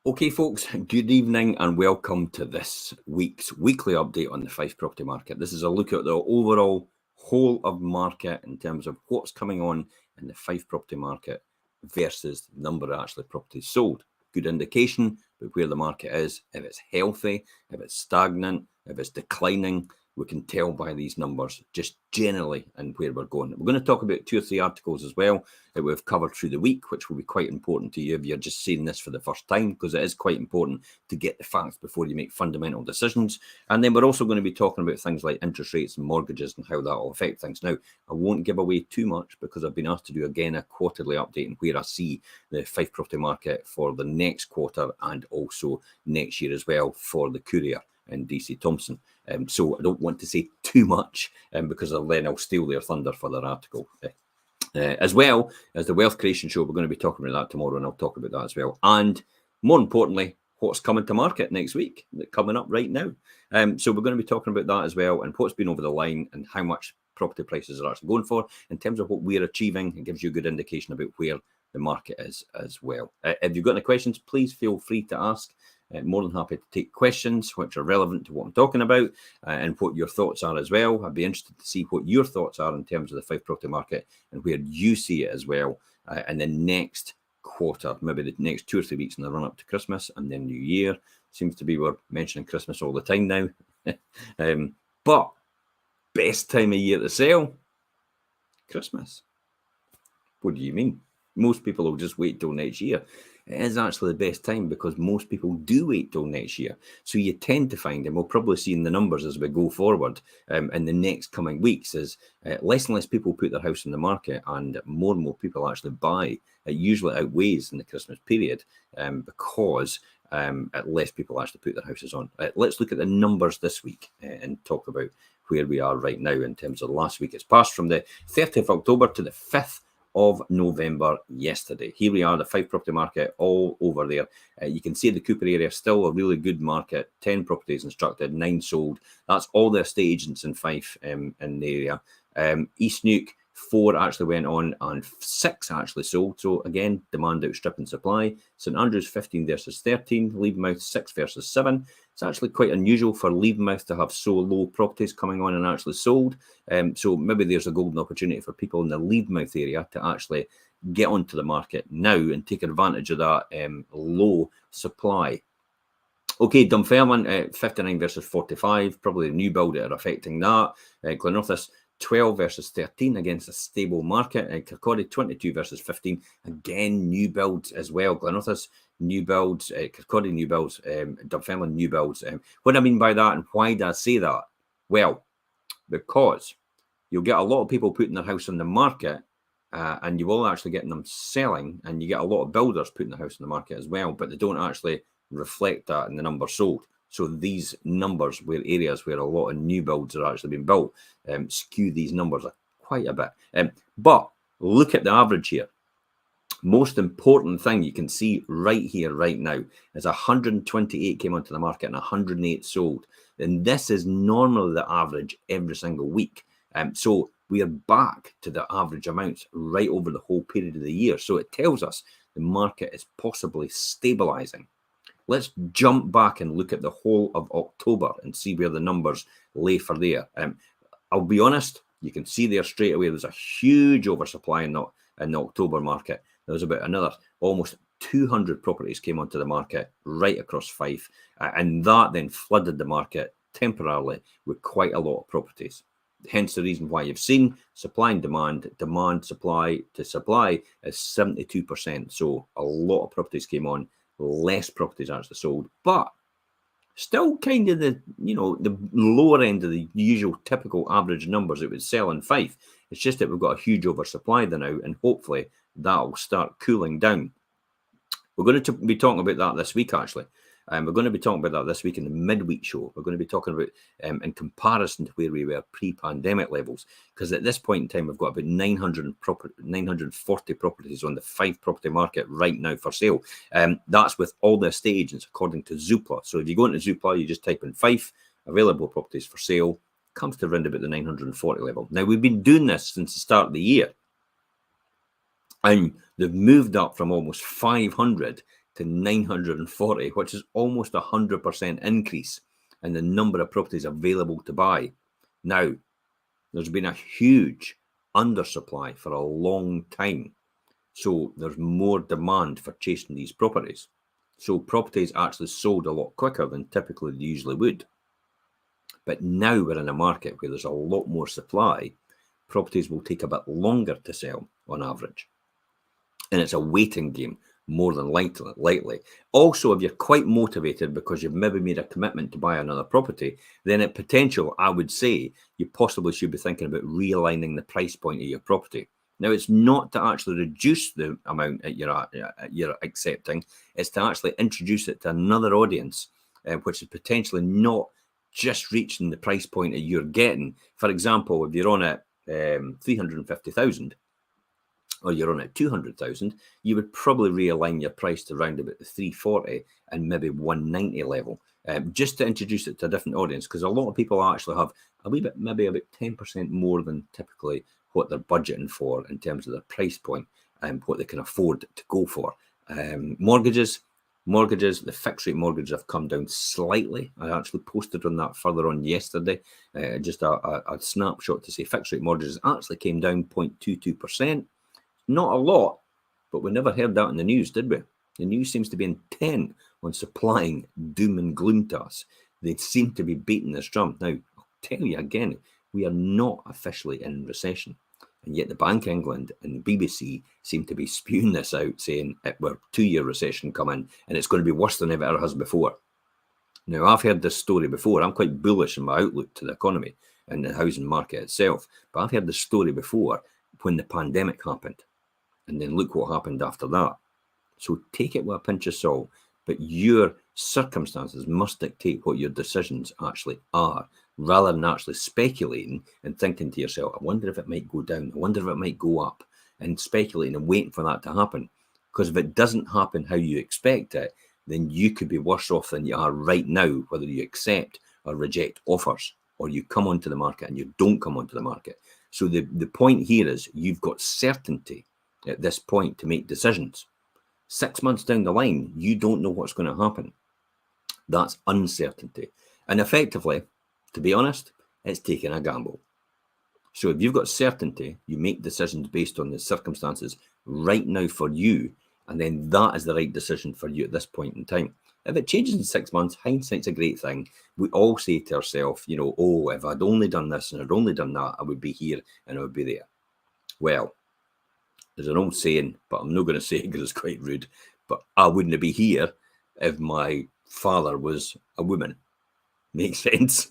Okay, folks, good evening and welcome to this week's weekly update on the Fife property market. This is a look at the overall whole of market in terms of what's coming on in the Fife property market versus the number of actually properties sold. Good indication of where the market is, if it's healthy, if it's stagnant, if it's declining. We can tell by these numbers just generally and where we're going. We're going to talk about 2 or 3 articles as well that we've covered through the week, which will be quite important to you if you're just seeing this for the first time, because it is quite important to get the facts before you make fundamental decisions. And then we're also going to be talking about things like interest rates and mortgages and how that will affect things. Now, I won't give away too much because I've been asked to do again a quarterly update on where I see the Fife property market for the next quarter and also next year as well for the Courier and DC Thompson. So I don't want to say too much because then I'll steal their thunder for their article. As well as the wealth creation show, we're going to be talking about that tomorrow, and I'll talk about that as well. And more importantly, what's coming to market next week, coming up right now. So we're going to be talking about that as well, and what's been over the line and how much property prices are actually going for in terms of what we're achieving. It gives you a good indication about where the market is as well. If you've got any questions, please feel free to ask. More than happy to take questions which are relevant to what I'm talking about and what your thoughts are as well. I'd be interested to see what your thoughts are in terms of the Fife property market and where you see it as well in the next quarter, maybe the next 2 or 3 weeks in the run up to Christmas and then New Year. Seems to be we're mentioning Christmas all the time now. But best time of year to sell? Christmas. What do you mean? Most people will just wait till next year. It is actually the best time because most people do wait till next year. So you tend to find, and we'll probably see in the numbers as we go forward in the next coming weeks, is less and less people put their house in the market and more people actually buy. It usually outweighs in the Christmas period because less people actually put their houses on. Let's look at the numbers this week and talk about where we are right now in terms of last week. It's passed from the 30th of October to the 5th of November yesterday. Here we are, the Fife property market all over there. You can see the Cooper area, still a really good market. 10 properties instructed, 9 sold. That's all the estate agents in Fife in the area. East Nuke, 4 actually went on and 6 actually sold. So again, demand outstripping supply. St Andrews 15 versus 13, Levenmouth 6 versus 7. It's actually quite unusual for Levenmouth to have so low properties coming on and actually sold. So maybe there's a golden opportunity for people in the Levenmouth area to actually get onto the market now and take advantage of that low supply. Okay, Dunfermline 59 versus 45, probably the new build that are affecting that. Glenorthus 12 versus 13 against a stable market. Kirkcaldy 22 versus 15, again new builds as well. Glenorthus new builds, Kirkcaldy new builds, Dunfermline new builds. What I mean by that and why do I say that? Well, because you'll get a lot of people putting their house on the market and you will actually get them selling, and you get a lot of builders putting their house on the market as well, but they don't actually reflect that in the numbers sold. So these numbers where areas where a lot of new builds are actually being built skew these numbers quite a bit. But look at the average here. Most important thing you can see right here, right now, is 128 came onto the market and 108 sold. And this is normally the average every single week. So we are back to the average amounts right over the whole period of the year. So it tells us the market is possibly stabilizing. Let's jump back and look at the whole of October and see where the numbers lay for there. I'll be honest, you can see there straight away there's a huge oversupply in the October market. There was about another almost 200 properties came onto the market right across Fife, and that then flooded the market temporarily with quite a lot of properties. Hence the reason why you've seen supply and demand, supply to supply is 72%. So a lot of properties came on, less properties actually sold, but still kind of the lower end of the usual typical average numbers it would sell in Fife. It's just that we've got a huge oversupply there now, and hopefully that'll start cooling down. We're going to be talking about that this week, actually. We're going to be talking about that this week in the midweek show. We're going to be talking about in comparison to where we were pre-pandemic levels, because at this point in time, we've got about 940 properties on the Fife property market right now for sale. That's with all the estate agents, according to ZOOPLA. So if you go into ZOOPLA, you just type in Fife, available properties for sale, comes to around about the 940 level. Now, we've been doing this since the start of the year, and they've moved up from almost 500 to 940, which is almost 100% increase in the number of properties available to buy. Now, there's been a huge undersupply for a long time. So there's more demand for chasing these properties. So properties actually sold a lot quicker than typically they usually would. But now we're in a market where there's a lot more supply. Properties will take a bit longer to sell on average. And it's a waiting game more than likely. Also, if you're quite motivated because you've maybe made a commitment to buy another property, then at potential, I would say you possibly should be thinking about realigning the price point of your property. Now, it's not to actually reduce the amount that you're accepting. It's to actually introduce it to another audience, which is potentially not just reaching the price point that you're getting. For example, if you're on at 350,000 or you're on at 200,000, you would probably realign your price to around about the 340 and maybe 190 level, just to introduce it to a different audience, because a lot of people actually have a wee bit, maybe about 10% more than typically what they're budgeting for in terms of their price point and what they can afford to go for. Mortgages, the fixed rate mortgages have come down slightly. I actually posted on that further on yesterday, just a snapshot to say fixed rate mortgages actually came down 0.22%. Not a lot, but we never heard that in the news, did we? The news seems to be intent on supplying doom and gloom to us. They seem to be beating this drum. Now, I'll tell you again, we are not officially in recession. And yet the Bank of England and the BBC seem to be spewing this out, saying we're 2-year recession coming and it's going to be worse than it ever has before. Now, I've heard this story before. I'm quite bullish in my outlook to the economy and the housing market itself. But I've heard this story before when the pandemic happened. And then look what happened after that. So take it with a pinch of salt. But your circumstances must dictate what your decisions actually are, rather than actually speculating and thinking to yourself, I wonder if it might go down. I wonder if it might go up, and speculating and waiting for that to happen. Because if it doesn't happen how you expect it, then you could be worse off than you are right now, whether you accept or reject offers, or you come onto the market and you don't come onto the market. So the point here is you've got certainty at this point to make decisions. 6 months down the line, you don't know what's going to happen. That's uncertainty. And effectively, to be honest, it's taking a gamble. So if you've got certainty, you make decisions based on the circumstances right now for you, and then that is the right decision for you at this point in time. If it changes in 6 months, hindsight's a great thing. We all say to ourselves, oh, if I'd only done this and I'd only done that, I would be here and I would be there. Well, there's an old saying, but I'm not going to say it because it's quite rude, but I wouldn't be here if my father was a woman. Makes sense?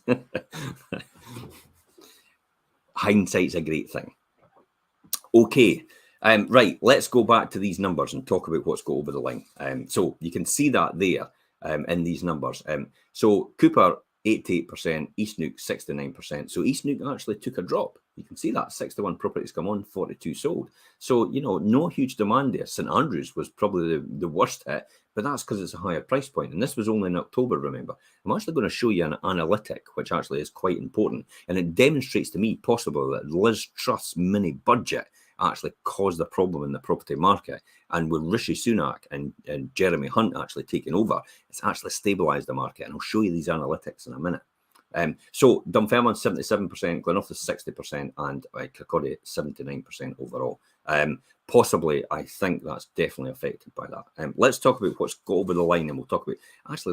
Hindsight's a great thing. Okay, right, let's go back to these numbers and talk about what's got over the line. So you can see that there in these numbers. So Cooper, 88%, East Neuk, 69%. So East Neuk actually took a drop. You can see that 61 properties come on, 42 sold. So, no huge demand there. St Andrews was probably the worst hit, but that's because it's a higher price point. And this was only in October, remember. I'm actually going to show you an analytic, which actually is quite important. And it demonstrates to me possibly that Liz Truss's mini budget actually caused a problem in the property market. And with Rishi Sunak and Jeremy Hunt actually taking over, it's actually stabilised the market. And I'll show you these analytics in a minute. So Dunfermline 77%, Glenorchy 60%, and Kirkcaldy 79% overall. Possibly, I think that's definitely affected by that. Let's talk about what's got over the line, and we'll talk about,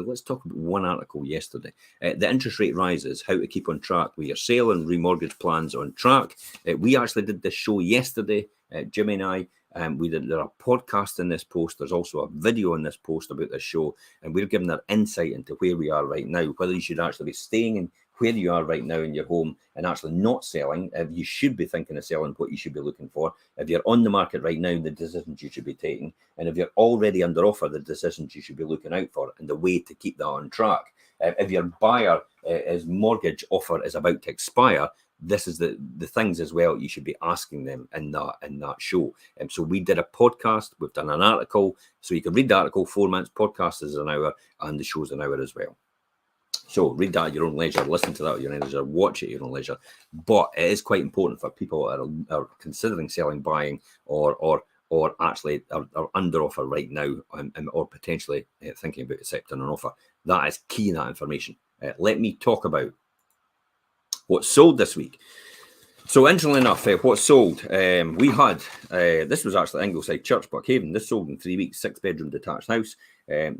let's talk about one article yesterday. The interest rate rises, how to keep on track with your sale and remortgage plans on track. We actually did this show yesterday, Jimmy and I. There are podcasts in this post. There's also a video in this post about this show, and we're giving our insight into where we are right now, whether you should actually be staying in where you are right now in your home and actually not selling. If you should be thinking of selling, what you should be looking for. If you're on the market right now, the decisions you should be taking. And if you're already under offer, the decisions you should be looking out for and the way to keep that on track. If your buyer, his mortgage offer is about to expire, this is the things as well you should be asking them in that show. So we did a podcast, we've done an article, so you can read the article, 4 minutes, podcast is an hour, and the show's an hour as well. So read that at your own leisure, listen to that at your own leisure, watch it at your own leisure. But it is quite important for people that are considering selling, buying, or or actually are under offer right now, or potentially thinking about accepting an offer. That is key in that information. Let me talk about what's sold this week. So interestingly enough, what's sold, we had, this was actually Ingleside Church, Buckhaven. This sold in 3 weeks, 6-bedroom detached house. It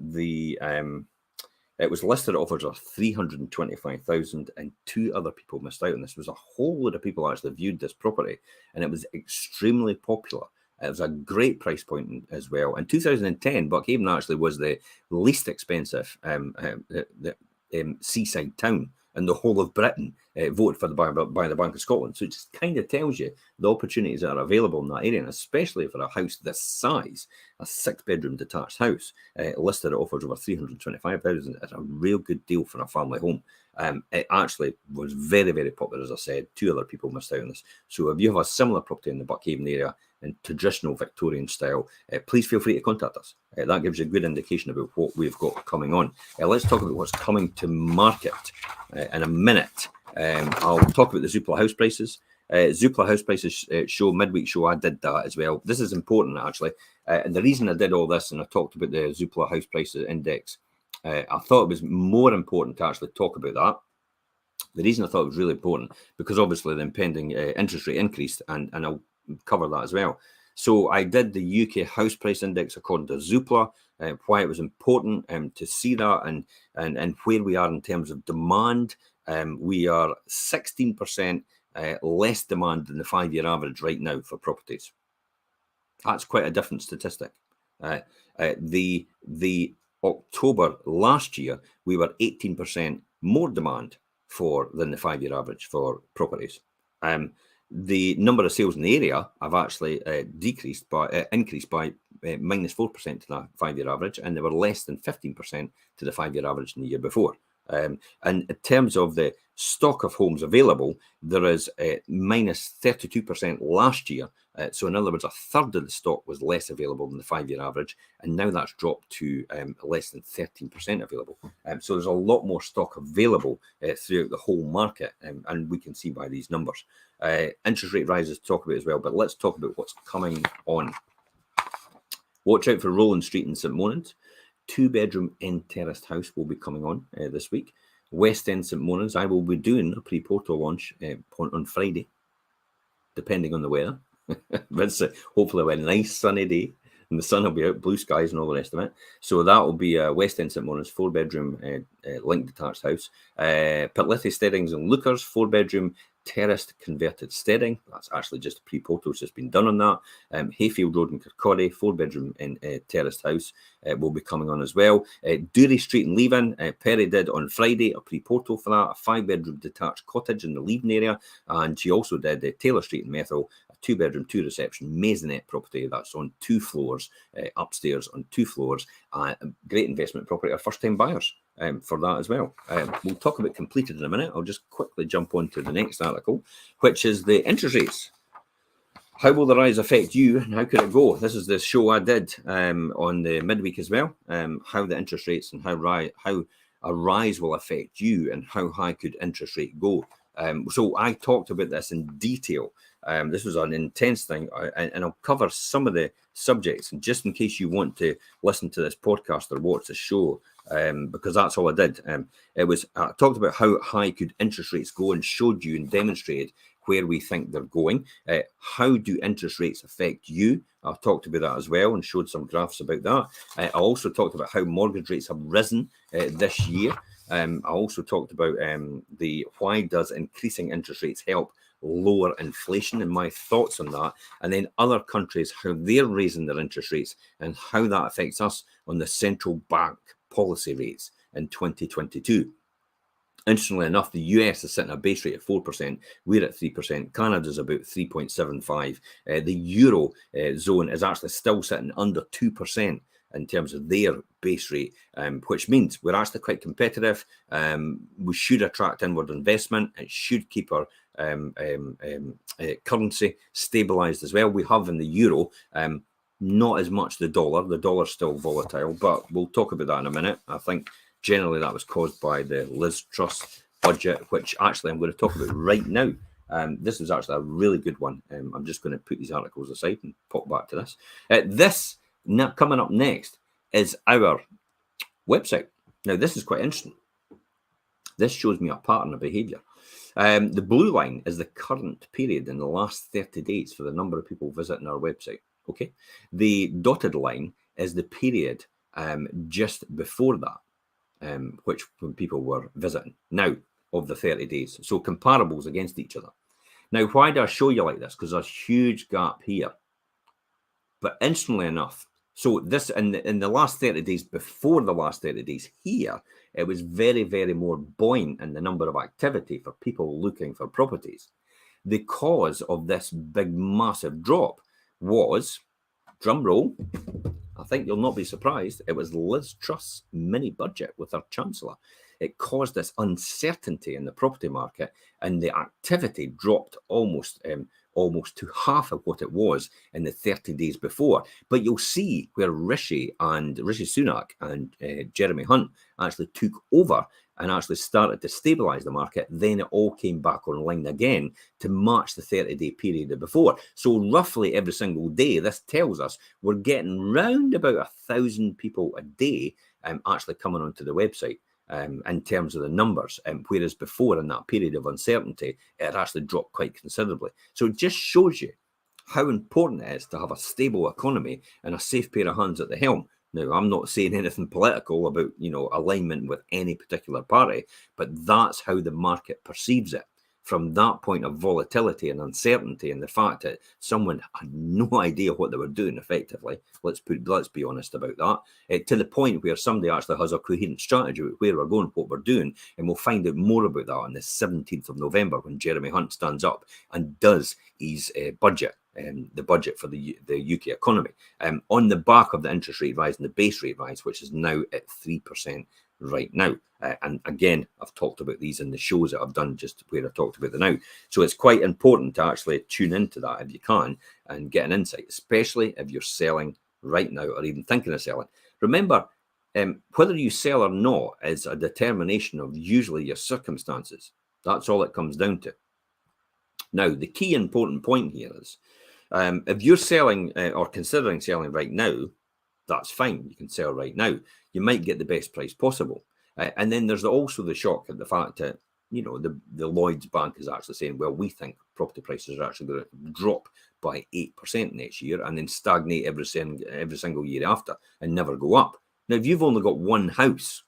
was listed at offers of 325,000, and 2 other people missed out on this. There was a whole lot of people actually viewed this property, and it was extremely popular. It was a great price point as well. In 2010, Buckhaven actually was the least expensive seaside town in the whole of Britain, voted for by the Bank of Scotland. So it just kind of tells you the opportunities that are available in that area, and especially for a house this size, a 6-bedroom detached house, listed at offers over 325,000. It's a real good deal for a family home. It actually was very, very popular, as I said. 2 other people missed out on this. So if you have a similar property in the Buckhaven area in traditional Victorian style, please feel free to contact us. That gives you a good indication about what we've got coming on. Let's talk about what's coming to market in a minute. I'll talk about the ZOOPLA house prices. ZOOPLA house prices show, midweek show, I did that as well. This is important, actually. And the reason I did all this, and I talked about the ZOOPLA house prices index, I thought it was more important to actually talk about that. The reason I thought it was really important, because obviously the impending interest rate increased, and I'll cover that as well. So I did the UK house price index according to ZOOPLA, why it was important to see that, and where we are in terms of demand. We are 16% less demand than the 5-year average right now for properties. That's quite a different statistic. The October last year, we were 18% more demand than the 5-year average for properties. The number of sales in the area have actually increased by -4% to the 5-year average, and they were less than 15% to the 5-year average in the year before. And in terms of the stock of homes available, there is -32% last year. So in other words, a third of the stock was less available than the 5-year average, and now that's dropped to less than 13% available. So there's a lot more stock available throughout the whole market, and we can see by these numbers. Interest rate rises to talk about as well, but let's talk about what's coming on. Watch out for Rowland Street in St Monans. 2-bedroom end terraced house will be coming on this week. West End St Monans, I will be doing a pre-portal launch on Friday, depending on the weather. But it's hopefully a nice sunny day, and the sun will be out, blue skies and all the rest of it. So that will be West End St Monans, 4-bedroom linked detached house. Pitlithi Steadings and Lookers, 4-bedroom terraced converted steading. That's actually just a pre-portal that's been done on that. Hayfield Road in Kirkcaldy, 4-bedroom terraced house will be coming on as well. Dury Street in Leven, Perry did on Friday a pre-portal for that, a 5-bedroom detached cottage in the Leven area, and she also did Taylor Street in Methil, a 2-bedroom 2-reception maisonette property that's on 2 floors, upstairs on 2 floors. Great investment property, our first-time buyers for that as well. We'll talk about completed in a minute. I'll just quickly jump on to the next article, which is the interest rates. How will the rise affect you, and how could it go? This is the show I did on the midweek as well, how the interest rates and how a rise will affect you, and how high could interest rate go. So I talked about this in detail. This was an intense thing, and I'll cover some of the subjects, and just in case you want to listen to this podcast or watch the show, because that's all I did. I talked about how high could interest rates go, and showed you and demonstrated where we think they're going. How do interest rates affect you? I talked about that as well, and showed some graphs about that. I also talked about how mortgage rates have risen this year. I also talked about why does increasing interest rates help lower inflation, and my thoughts on that, and then other countries, how they're raising their interest rates, and how that affects us on the central bank policy rates in 2022. Interestingly enough, the US is sitting at a base rate of 4%. We're at 3%. Canada's about 3.75%. The Euro zone is actually still sitting under 2% in terms of their base rate, which means we're actually quite competitive. We should attract inward investment. It should keep our currency stabilized as well. We have in the euro, not as much the dollar. The dollar's still volatile, but we'll talk about that in a minute. I think generally that was caused by the Liz Truss budget, which actually I'm going to talk about right now. This was actually a really good one. I'm just going to put these articles aside and pop back to this. Coming up next is our website. Now, this is quite interesting. This shows me a pattern of behaviour. The blue line is the current period in the last 30 days for the number of people visiting our website. Okay, the dotted line is the period just before that, which when people were visiting. Now, of the 30 days, so comparables against each other. Now, why do I show you like this? Because there's a huge gap here. But instantly enough, so this in the last 30 days, before the last 30 days here, it was very, very more buoyant in the number of activity for people looking for properties. The cause of this big, massive drop was, drum roll, I think you'll not be surprised, it was Liz Truss's mini budget with her Chancellor. It caused this uncertainty in the property market, and the activity dropped almost to half of what it was in the 30 days before. But you'll see where Rishi Sunak and Jeremy Hunt actually took over and actually started to stabilise the market. Then it all came back online again to match the 30-day period before. So roughly every single day, this tells us we're getting round about 1,000 people a day actually coming onto the website. In terms of the numbers, whereas before in that period of uncertainty, it had actually dropped quite considerably. So it just shows you how important it is to have a stable economy and a safe pair of hands at the helm. Now, I'm not saying anything political about, alignment with any particular party, but that's how the market perceives it. From that point of volatility and uncertainty, and the fact that someone had no idea what they were doing effectively, let's be honest about that, to the point where somebody actually has a coherent strategy about where we're going, what we're doing, and we'll find out more about that on the 17th of November when Jeremy Hunt stands up and does his budget. The budget for the UK economy, on the back of the interest rate rise and the base rate rise, which is now at 3% right now. And again, I've talked about these in the shows that I've done just where I talked about them now. So it's quite important to actually tune into that if you can and get an insight, especially if you're selling right now or even thinking of selling. Remember, whether you sell or not is a determination of usually your circumstances. That's all it comes down to. Now, the key important point here is if you're selling or considering selling right now, that's fine. You can sell right now. You might get the best price possible. And then there's also the shock at the fact that, the Lloyds Bank is actually saying, well, we think property prices are actually going to drop by 8% next year and then stagnate every single year after and never go up. Now, if you've only got one house,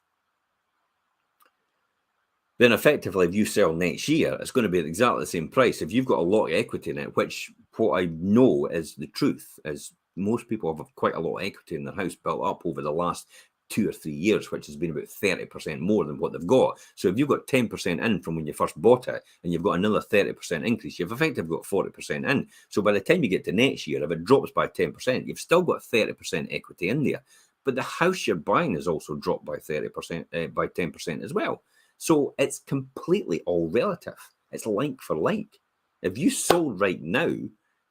then effectively, if you sell next year, it's going to be at exactly the same price. If you've got a lot of equity in it, which what I know is the truth, is most people have quite a lot of equity in their house built up over the last 2 or 3 years, which has been about 30% more than what they've got. So if you've got 10% in from when you first bought it and you've got another 30% increase, you've effectively got 40% in. So by the time you get to next year, if it drops by 10%, you've still got 30% equity in there. But the house you're buying is also dropped by 30%, by 10% as well. So it's completely all relative. It's like for like. If you sold right now,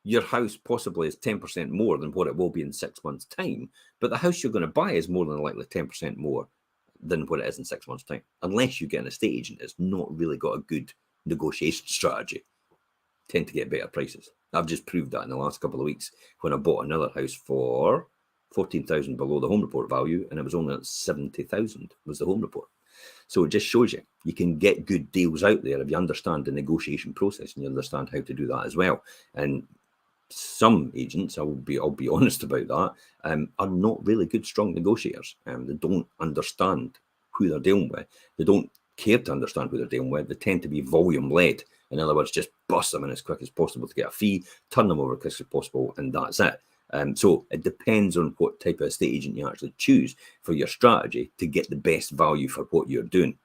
your house possibly is 10% more than what it will be in 6 months' time. But the house you're going to buy is more than likely 10% more than what it is in 6 months' time. Unless you get an estate agent that's not really got a good negotiation strategy. Tend to get better prices. I've just proved that in the last couple of weeks when I bought another house for 14,000 below the home report value, and it was only at 70,000 was the home report. So it just shows you can get good deals out there if you understand the negotiation process and you understand how to do that as well. And some agents, I'll be honest about that, are not really good, strong negotiators. They don't understand who they're dealing with. They don't care to understand who they're dealing with. They tend to be volume led. In other words, just bust them in as quick as possible to get a fee, turn them over as quick as possible, and that's it. So it depends on what type of estate agent you actually choose for your strategy to get the best value for what you're doing.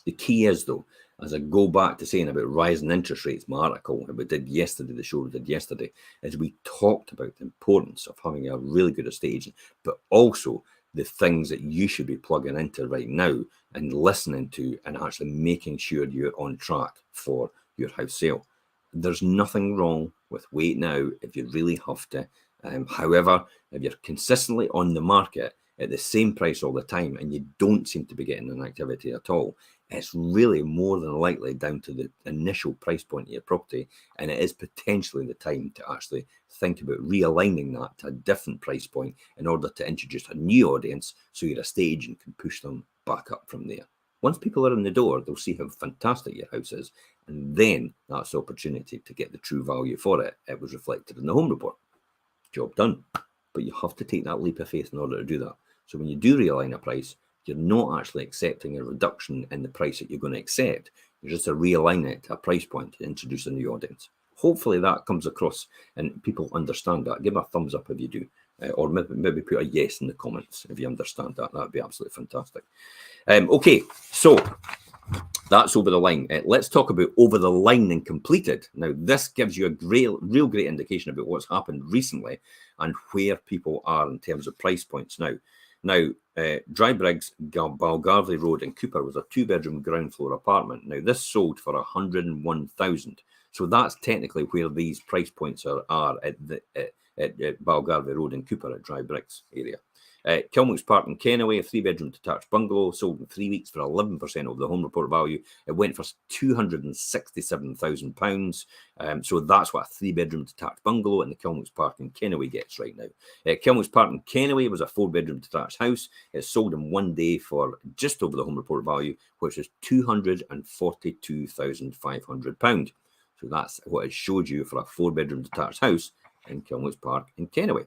The key is, though, as I go back to saying about rising interest rates, my article that we did yesterday, the show we did yesterday, is we talked about the importance of having a really good estate agent, but also the things that you should be plugging into right now and listening to and actually making sure you're on track for your house sale. There's nothing wrong with wait now if you really have to. However, if you're consistently on the market at the same price all the time and you don't seem to be getting an activity at all, it's really more than likely down to the initial price point of your property, and it is potentially the time to actually think about realigning that to a different price point in order to introduce a new audience so your estate agent can push them back up from there. Once people are in the door, they'll see how fantastic your house is, and then that's the opportunity to get the true value for it. It was reflected in the home report. Job done. But you have to take that leap of faith in order to do that. So when you do realign a price, you're not actually accepting a reduction in the price that you're going to accept. You're just realigning it to a price point to introduce a new audience. Hopefully that comes across and people understand that. Give me a thumbs up if you do, or maybe put a yes in the comments if you understand that. That would be absolutely fantastic. Okay, so that's over the line. Let's talk about over the line and completed. Now, this gives you a real great indication about what's happened recently and where people are in terms of price points now. Dry Briggs, Balgarvey Road in Cooper was a 2-bedroom ground floor apartment. Now, this sold for 101,000. So that's technically where these price points are at Balgarvey Road in Cooper at Dry Briggs area. Kilmox Park in Kennaway, a 3-bedroom detached bungalow, sold in 3 weeks for 11% of the home report value. It went for £267,000. So that's what a 3-bedroom detached bungalow in the Kilmox Park in Kennaway gets right now. Kilmox Park in Kennaway was a 4-bedroom detached house. It sold in 1 day for just over the home report value, which is £242,500. So that's what it showed you for a 4-bedroom detached house in Kilmox Park in Kennaway.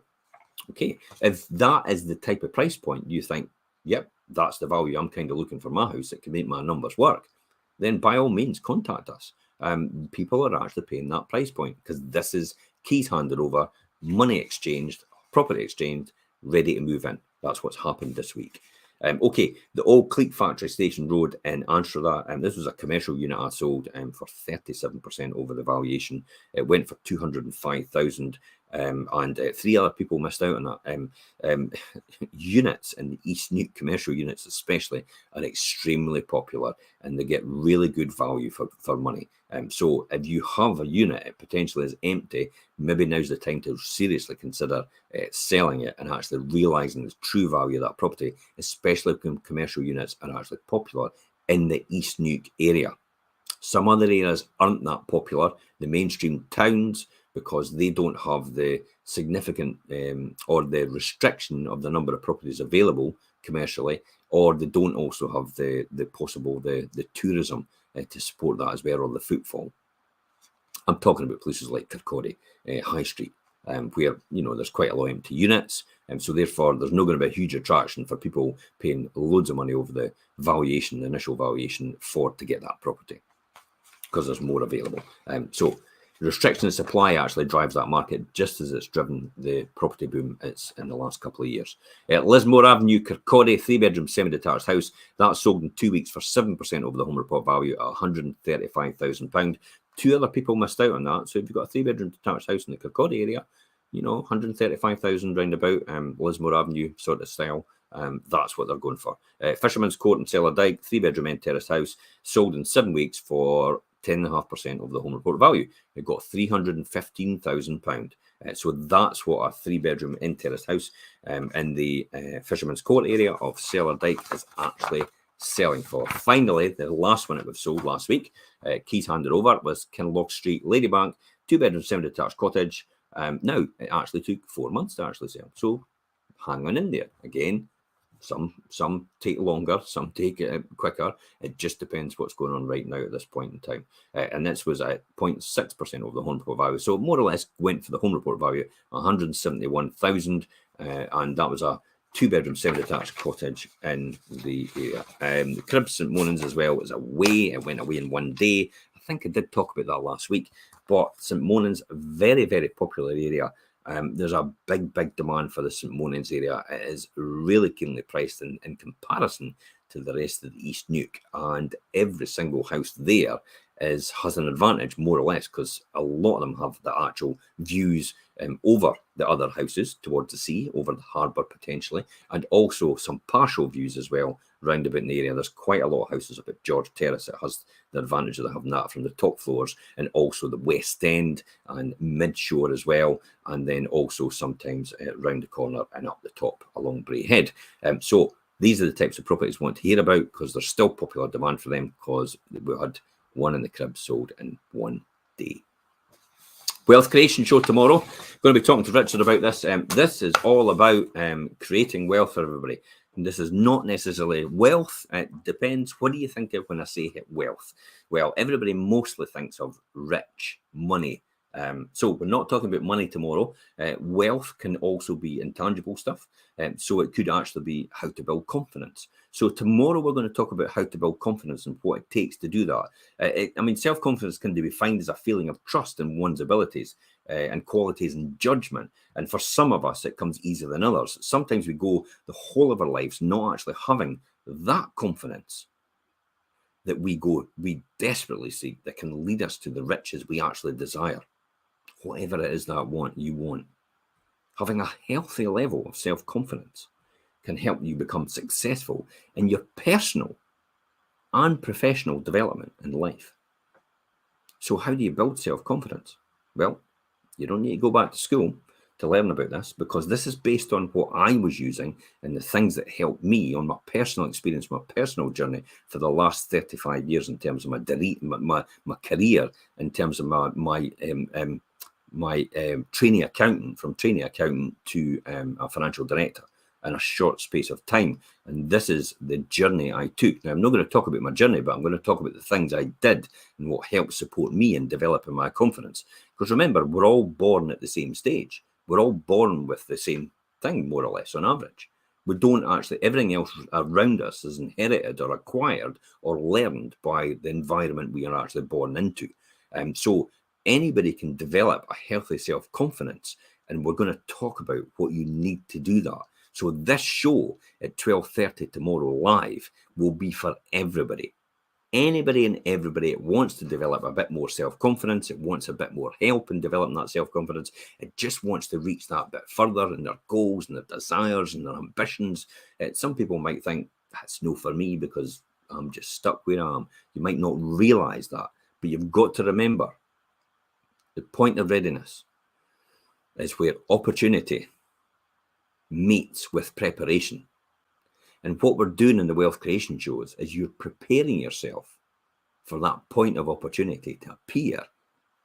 Okay, if that is the type of price point you think, yep, that's the value I'm kind of looking for my house, it can make my numbers work, then by all means contact us. People are actually paying that price point because this is keys handed over, money exchanged, property exchanged, ready to move in. That's what's happened this week. Okay, the Old Cleek Factory Station Road in Anstruther, this was a commercial unit I sold for 37% over the valuation. It went for 205,000. And 3 other people missed out on that. Units in the East Nuke, commercial units especially, are extremely popular and they get really good value for money. So if you have a unit, it potentially is empty, maybe now's the time to seriously consider selling it and actually realising the true value of that property, especially when commercial units are actually popular in the East Nuke area. Some other areas aren't that popular, the mainstream towns, because they don't have the significant or the restriction of the number of properties available commercially, or they don't also have the tourism to support that as well, or the footfall. I'm talking about places like Kirkcaldy, High Street, where there's quite a lot of empty units, and so therefore there's not going to be a huge attraction for people paying loads of money over the valuation, the initial valuation, to get that property, because there's more available. So restriction of supply actually drives that market, just as it's driven the property boom it's in the last couple of years. Lismore Avenue, Kirkcaldy, 3-bedroom semi-detached house, that sold in 2 weeks for 7% over the home report value at £135,000. 2 other people missed out on that. So if you've got a 3-bedroom detached house in the Kirkcaldy area, 135,000 roundabout, Lismore Avenue sort of style, that's what they're going for. Fisherman's Court in Cellardyke, 3-bedroom end terrace house, sold in 7 weeks for 10.5% of the home report value. It got £315,000. So that's what a 3-bedroom end terrace house in the Fisherman's Court area of Cellardyke is actually selling for. Finally, the last one that we've sold last week, keys handed over, was Kinloch Street, Ladybank, 2-bedroom semi-detached cottage. Now, it actually took 4 months to actually sell. So hang on in there. Again, some take longer, some take it quicker. It just depends what's going on right now at this point in time. And this was at 0.6% of the home report value. So more or less went for the home report value, 171,000. And that was a 2-bedroom semi-detached cottage in the area. The Cribs St Monans as well was away. It went away in 1 day. I think I did talk about that last week. But St Monans, very, very popular area. There's a big demand for the St Monans area. It is really keenly priced in comparison to the rest of the East Nuke, and every single house there has an advantage, more or less, because a lot of them have the actual views over the other houses towards the sea, over the harbour potentially, and also some partial views as well round about in the area. There's quite a lot of houses up at George Terrace that has the advantage of having that from the top floors, and also the West End and Mid-Shore as well, and then also sometimes round the corner and up the top along Bray Head. So These are the types of properties we want to hear about because there's still popular demand for them because we had one in the crib sold in one day. Wealth creation show tomorrow. Going to be talking to Richard about this. This is all about creating wealth for everybody. And this is not necessarily wealth. It depends. What do you think of when I say wealth? Well, everybody mostly thinks of rich, money. So we're not talking about money tomorrow. Wealth can also be intangible stuff. So it could actually be how to build confidence. So tomorrow we're going to talk about how to build confidence and what it takes to do that. I mean, self-confidence can be defined as a feeling of trust in one's abilities and qualities and judgment. And for some of us, it comes easier than others. Sometimes we go the whole of our lives not actually having that confidence that we desperately seek that can lead us to the riches we actually desire. Whatever it is that you want. Having a healthy level of self-confidence can help you become successful in your personal and professional development in life. So how do you build self-confidence? Well, you don't need to go back to school to learn about this because this is based on what I was using and the things that helped me on my personal experience, my personal journey for the last 35 years in terms of my career, in terms of my trainee accountant, from trainee accountant to a financial director in a short space of time. And this is the journey I took. Now, I'm not going to talk about my journey, but I'm going to talk about the things I did and what helped support me in developing my confidence. Because remember, we're all born at the same stage. We're all born with the same thing, more or less, on average. We don't actually, everything else around us is inherited or acquired or learned by the environment we are actually born into. So anybody can develop a healthy self-confidence, and we're going to talk about what you need to do that. So this show at 12:30 tomorrow live will be for everybody. Anybody and everybody that wants to develop a bit more self-confidence, it wants a bit more help in developing that self-confidence, it just wants to reach that bit further in their goals and their desires and their ambitions. Some people might think, that's no for me because I'm just stuck where I am. You might not realize that, but you've got to remember the point of readiness is where opportunity meets with preparation. And what we're doing in the wealth creation shows is you're preparing yourself for that point of opportunity to appear,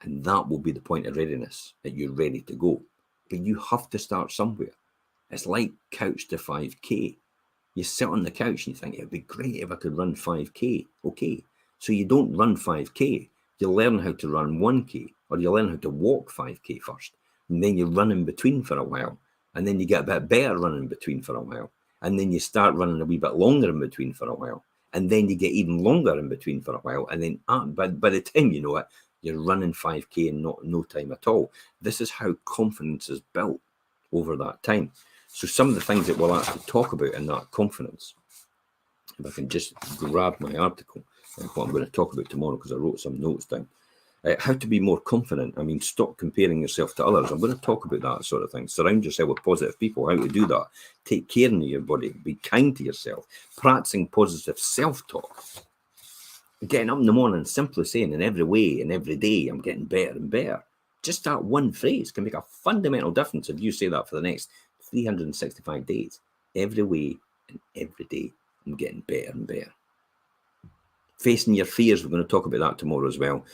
and that will be the point of readiness that you're ready to go. But you have to start somewhere. It's like couch to 5K. You sit on the couch and you think, it'd be great if I could run 5K. Okay, so you don't run 5K. You learn how to run 1K, or you learn how to walk 5K first, and then you run in between for a while. And then you get a bit better running in between for a while. And then you start running a wee bit longer in between for a while. And then you get even longer in between for a while. And then by the time you know it, you're running 5K in no time at all. This is how confidence is built over that time. So some of the things that we'll actually talk about in that confidence, if I can just grab my article, and what I'm going to talk about tomorrow, because I wrote some notes down. How to be more confident. I mean, stop comparing yourself to others. I'm going to talk about that sort of thing. Surround yourself with positive people, how to do that. Take care of your body. Be kind to yourself. Practicing positive self-talk. Getting up in the morning, simply saying in every way and every day, I'm getting better and better. Just that one phrase can make a fundamental difference if you say that for the next 365 days. Every way and every day, I'm getting better and better. Facing your fears, we're going to talk about that tomorrow as well.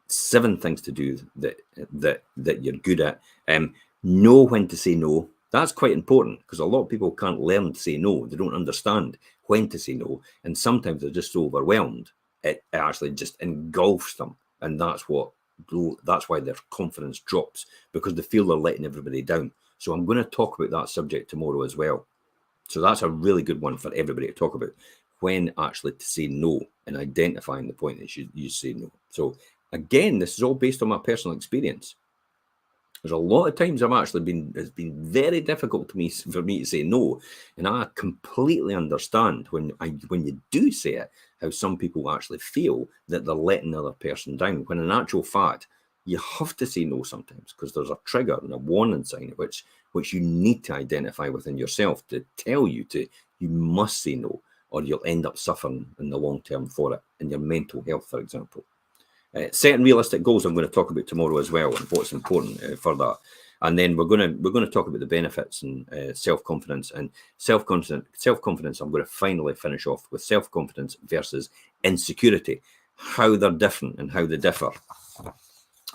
7 things to do that you're good at. Know when to say no. That's quite important because a lot of people can't learn to say no. They don't understand when to say no, and sometimes they're just so overwhelmed it actually just engulfs them, and that's why their confidence drops, because they feel they're letting everybody down. So I'm going to talk about that subject tomorrow as well. So that's a really good one for everybody to talk about, when actually to say no and identifying the point that you say no. So again, this is all based on my personal experience. There's a lot of times it's been very difficult for me to say no, and I completely understand when you do say it, how some people actually feel that they're letting the other person down, when in actual fact you have to say no sometimes, because there's a trigger and a warning sign which you need to identify within yourself to tell you you must say no, or you'll end up suffering in the long term for it, in your mental health, for example. Setting realistic goals, I'm going to talk about tomorrow as well, and what's important for that. And then we're going to talk about the benefits and self-confidence. And self-confidence, I'm going to finally finish off with self-confidence versus insecurity, how they're different and how they differ.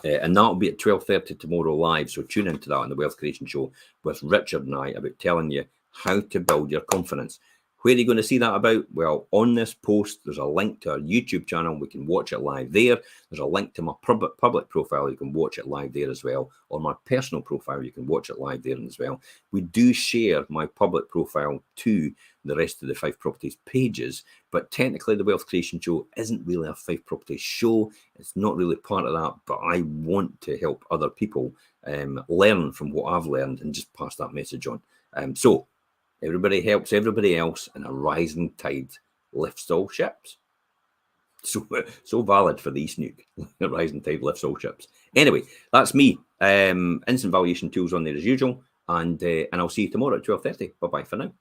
And that'll be at 12:30 tomorrow live. So tune into that on the Wealth Creation Show with Richard and I about telling you how to build your confidence. Where are you going to see that about? Well, on this post, there's a link to our YouTube channel. We can watch it live there. There's a link to my public profile. You can watch it live there as well. Or my personal profile, you can watch it live there as well. We do share my public profile to the rest of the Fife Properties pages, but technically the Wealth Creation Show isn't really a Fife Properties show. It's not really part of that, but I want to help other people learn from what I've learned and just pass that message on. So everybody helps everybody else, and a rising tide lifts all ships. So valid for the snook. A rising tide lifts all ships. Anyway, that's me. Instant valuation tools on there as usual, and I'll see you tomorrow at 12:30. Bye bye for now.